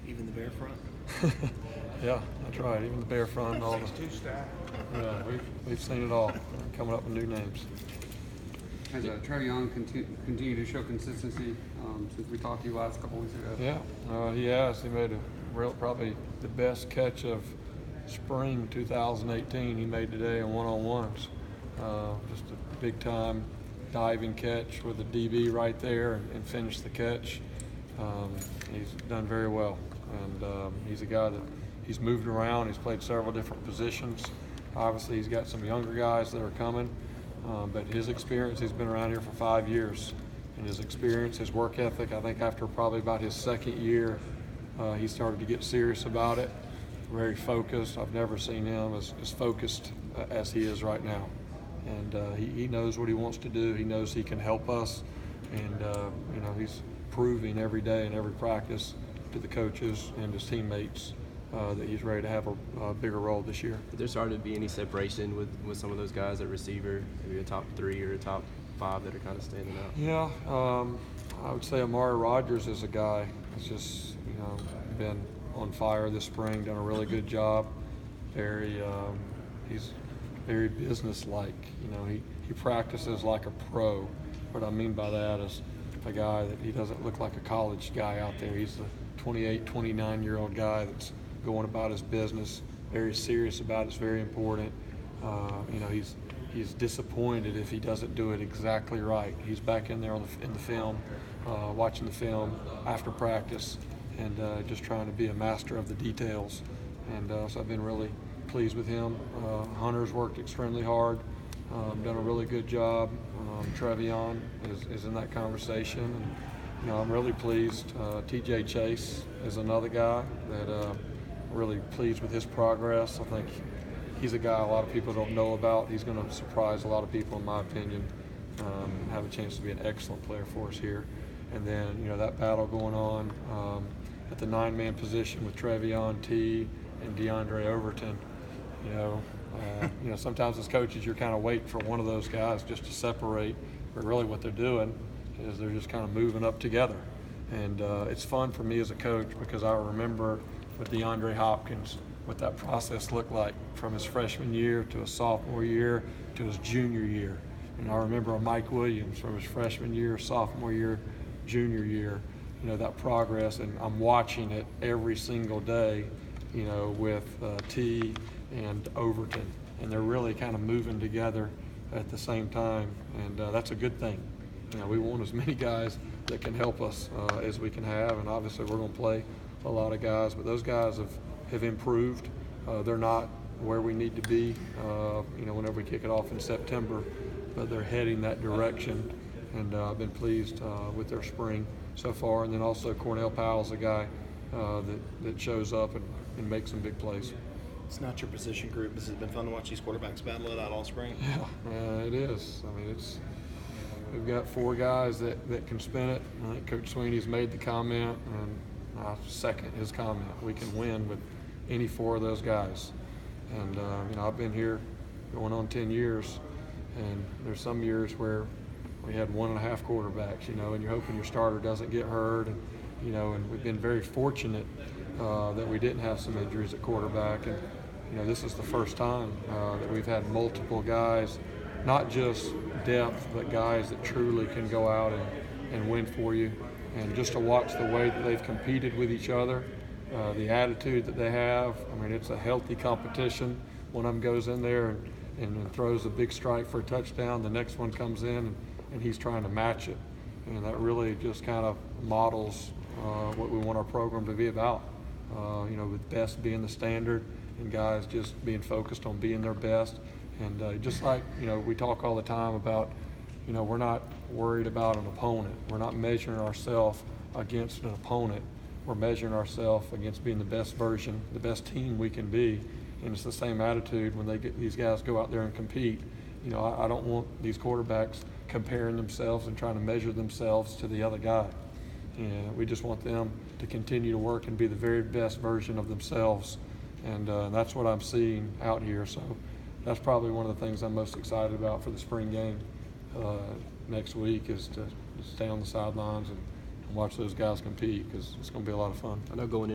Even the bear front? Yeah, that's right. Even the bear front and all the. Yeah, we've seen it all. Coming up with new names. Has Trevion continued to show consistency since we talked to you last couple weeks ago? Yeah, he has. He made probably the best catch of spring 2018 he made today in one-on-ones. Just a big-time diving catch with a DB right there and finished the catch. He's done very well, and he's a guy that he's moved around. He's played several different positions. Obviously, he's got some younger guys that are coming, but his experience, he's been around here for 5 years, and his experience, his work ethic, I think after probably about his second year, he started to get serious about it, very focused. I've never seen him as focused as he is right now. And he knows what he wants to do. He knows he can help us, and he's proving every day and every practice to the coaches and his teammates that he's ready to have a bigger role this year. Did there start to be any separation with some of those guys at receiver, maybe a top 3 or a top 5 that are kind of standing out? Yeah, I would say Amari Rogers is a guy that's just been on fire this spring, done a really good job. He's very business-like. He practices like a pro. What I mean by that is a guy that he doesn't look like a college guy out there. He's a 28, 29-year-old guy that's going about his business, very serious about it. It's very important. He's disappointed if he doesn't do it exactly right. He's back in there in the film, watching the film after practice, and just trying to be a master of the details. And so I've been really pleased with him. Hunter's worked extremely hard, done a really good job. Trevion is in that conversation, and I'm really pleased. TJ Chase is another guy that really pleased with his progress. I think he's a guy a lot of people don't know about. He's going to surprise a lot of people, in my opinion, and have a chance to be an excellent player for us here. And then that battle going on at the 9-man position with Trevion, T, and DeAndre Overton. Sometimes as coaches you're kind of waiting for one of those guys just to separate, but really what they're doing is they're just kind of moving up together. And it's fun for me as a coach because I remember with DeAndre Hopkins what that process looked like from his freshman year to his sophomore year to his junior year. And I remember Mike Williams from his freshman year, sophomore year, junior year, that progress, and I'm watching it every single day, with T and Overton, and they're really kind of moving together at the same time, and that's a good thing. We want as many guys that can help us as we can have, and obviously we're going to play a lot of guys, but those guys have improved. They're not where we need to be, whenever we kick it off in September, but they're heading that direction, and I've been pleased with their spring so far. And then also Cornell Powell's a guy that shows up and makes some big plays. It's not your position group. Has it been fun to watch these quarterbacks battle it out all spring? Yeah, it is. I mean, we've got 4 guys that can spin it. I think Coach Sweeney's made the comment, and I second his comment. We can win with any 4 of those guys. And I've been here going on 10 years, and there's some years where we had 1.5 quarterbacks, and you're hoping your starter doesn't get hurt, and we've been very fortunate that we didn't have some injuries at quarterback, and this is the first time that we've had multiple guys, not just depth, but guys that truly can go out and win for you. And just to watch the way that they've competed with each other, the attitude that they have, it's a healthy competition. One of them goes in there and throws a big strike for a touchdown, the next one comes in and he's trying to match it. And that really just kind of models what we want our program to be about. With best being the standard and guys just being focused on being their best. And just like, we talk all the time about, we're not worried about an opponent. We're not measuring ourselves against an opponent. We're measuring ourselves against being the best version, the best team we can be. And it's the same attitude when these guys go out there and compete. I don't want these quarterbacks comparing themselves and trying to measure themselves to the other guy. And we just want them to continue to work and be the very best version of themselves. And that's what I'm seeing out here. So that's probably one of the things I'm most excited about for the spring game next week is to stay on the sidelines and watch those guys compete, because it's going to be a lot of fun. I know going